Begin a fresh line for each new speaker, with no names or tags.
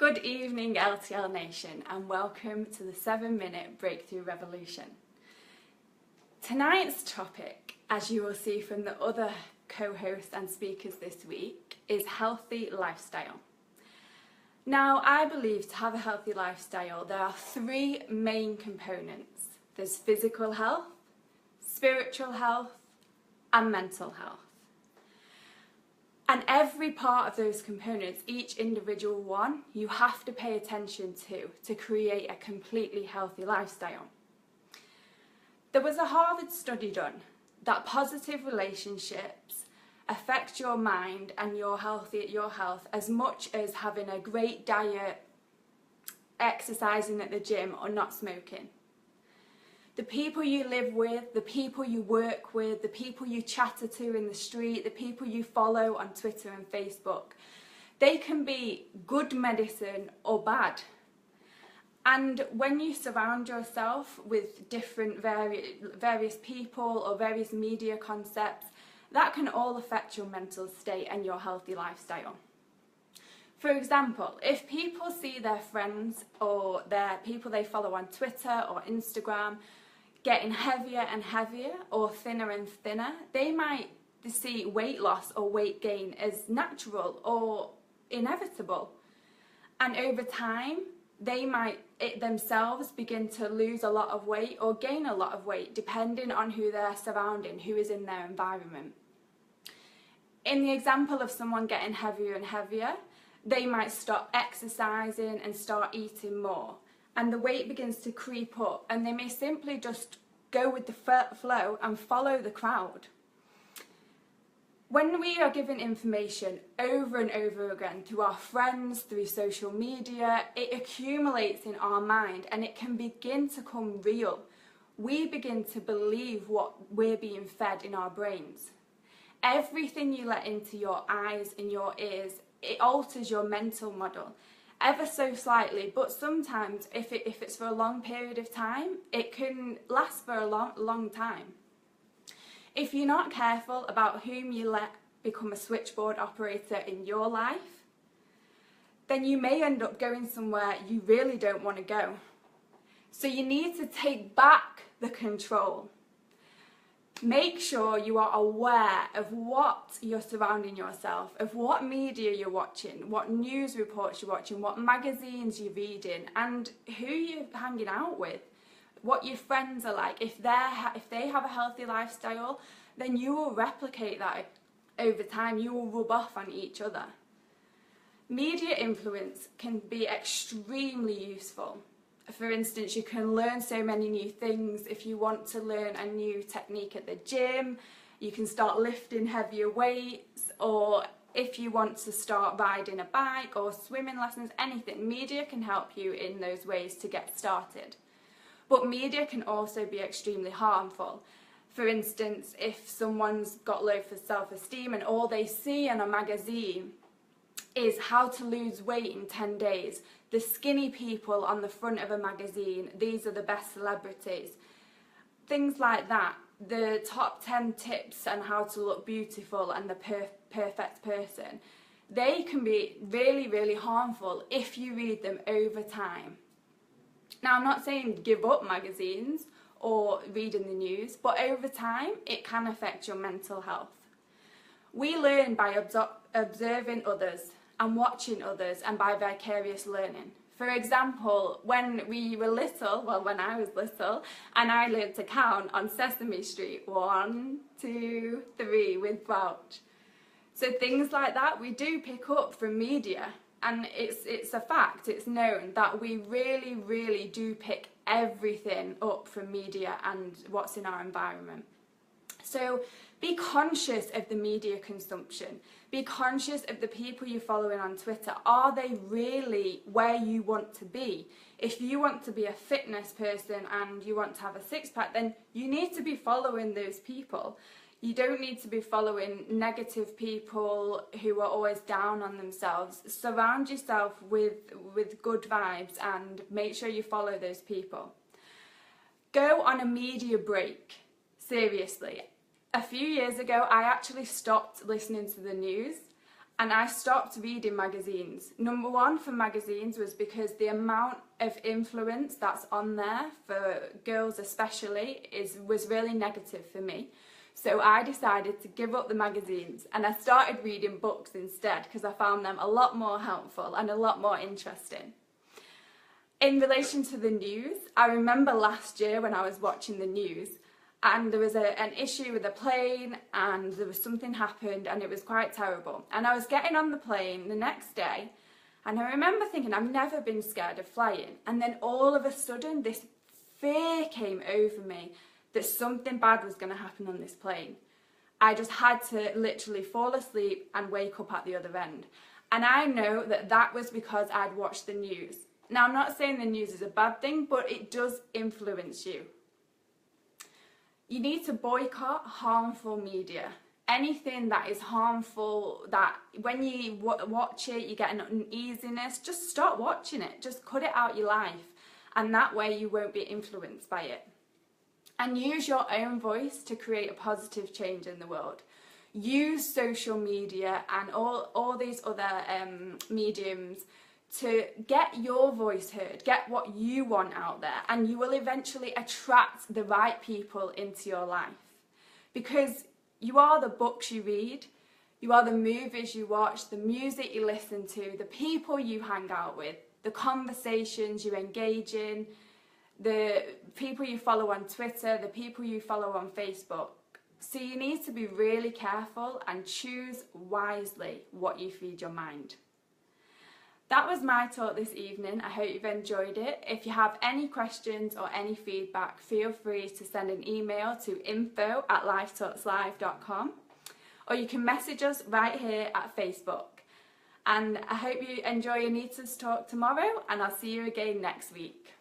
Good evening, LTL Nation, and welcome to the 7-Minute Breakthrough Revolution. Tonight's topic, as you will see from the other co-hosts and speakers this week, is healthy lifestyle. Now, I believe to have a healthy lifestyle, there are three main components. There's physical health, spiritual health, and mental health. And every part of those components, each individual one, you have to pay attention to create a completely healthy lifestyle. There was a Harvard study done that positive relationships affect your mind and your health as much as having a great diet, exercising at the gym, or not smoking. The people you live with, the people you work with, the people you chatter to in the street, the people you follow on Twitter and Facebook, they can be good medicine or bad. And when you surround yourself with different various people or various media concepts, that can all affect your mental state and your healthy lifestyle. For example, if people see their friends or their people they follow on Twitter or Instagram getting heavier and heavier or thinner and thinner, they might see weight loss or weight gain as natural or inevitable. And over time, they might themselves begin to lose a lot of weight or gain a lot of weight, depending on who they're surrounding, who is in their environment. In the example of someone getting heavier and heavier, they might stop exercising and start eating more. And the weight begins to creep up, and they may simply just go with the flow and follow the crowd. When we are given information over and over again through our friends, through social media, it accumulates in our mind and it can begin to come real. We begin to believe what we're being fed in our brains. Everything you let into your eyes and your ears, it alters your mental model. Ever so slightly, but sometimes if it's for a long period of time, it can last for a long time. If you're not careful about whom you let become a switchboard operator in your life, then you may end up going somewhere you really don't want to go. So you need to take back the control. Make sure you are aware of what you're surrounding yourself, of what media you're watching, what news reports you're watching, what magazines you're reading, and who you're hanging out with, what your friends are like. If they have a healthy lifestyle, then you will replicate that over time. You will rub off on each other. Media influence can be extremely useful. For instance, you can learn so many new things. If you want to learn a new technique at the gym, you can start lifting heavier weights, or if you want to start riding a bike or swimming lessons, anything. Media can help you in those ways to get started. But media can also be extremely harmful. For instance, if someone's got low self-esteem and all they see in a magazine is how to lose weight in 10 days. The skinny people on the front of a magazine, these are the best celebrities. Things like that, the top 10 tips on how to look beautiful and the perfect person, they can be really, really harmful if you read them over time. Now, I'm not saying give up magazines or reading the news, but over time, it can affect your mental health. We learn by observing others and watching others, and by vicarious learning. For example, when we were little, well, when I was little, and I learned to count on Sesame Street, 1, 2, 3 with Bouch. So things like that we do pick up from media, and it's a fact, it's known that we really, really do pick everything up from media and what's in our environment. So be conscious of the media consumption. Be conscious of the people you're following on Twitter. Are they really where you want to be? If you want to be a fitness person and you want to have a six-pack, then you need to be following those people. You don't need to be following negative people who are always down on themselves. Surround yourself with good vibes and make sure you follow those people. Go on a media break. Seriously. A few years ago, I actually stopped listening to the news and I stopped reading magazines. Number one for magazines was because the amount of influence that's on there, for girls especially, was really negative for me. So I decided to give up the magazines and I started reading books instead because I found them a lot more helpful and a lot more interesting. In relation to the news, I remember last year when I was watching the news and there was an issue with a plane and there was something happened and it was quite terrible. And I was getting on the plane the next day and I remember thinking I've never been scared of flying. And then all of a sudden this fear came over me that something bad was going to happen on this plane. I just had to literally fall asleep and wake up at the other end. And I know that that was because I'd watched the news. Now, I'm not saying the news is a bad thing, but it does influence you. You need to boycott harmful media. Anything that is harmful, that when you watch it, you get an uneasiness, just stop watching it. Just cut it out your life. And that way you won't be influenced by it. And use your own voice to create a positive change in the world. Use social media and all these other mediums to get your voice heard, get what you want out there, and you will eventually attract the right people into your life. Because you are the books you read, you are the movies you watch, the music you listen to, the people you hang out with, the conversations you engage in, the people you follow on Twitter, the people you follow on Facebook. So you need to be really careful and choose wisely what you feed your mind. That was my talk this evening. I hope you've enjoyed it. If you have any questions or any feedback, feel free to send an email to info@lifetalkslive.com, or you can message us right here at Facebook. And I hope you enjoy Anita's talk tomorrow, and I'll see you again next week.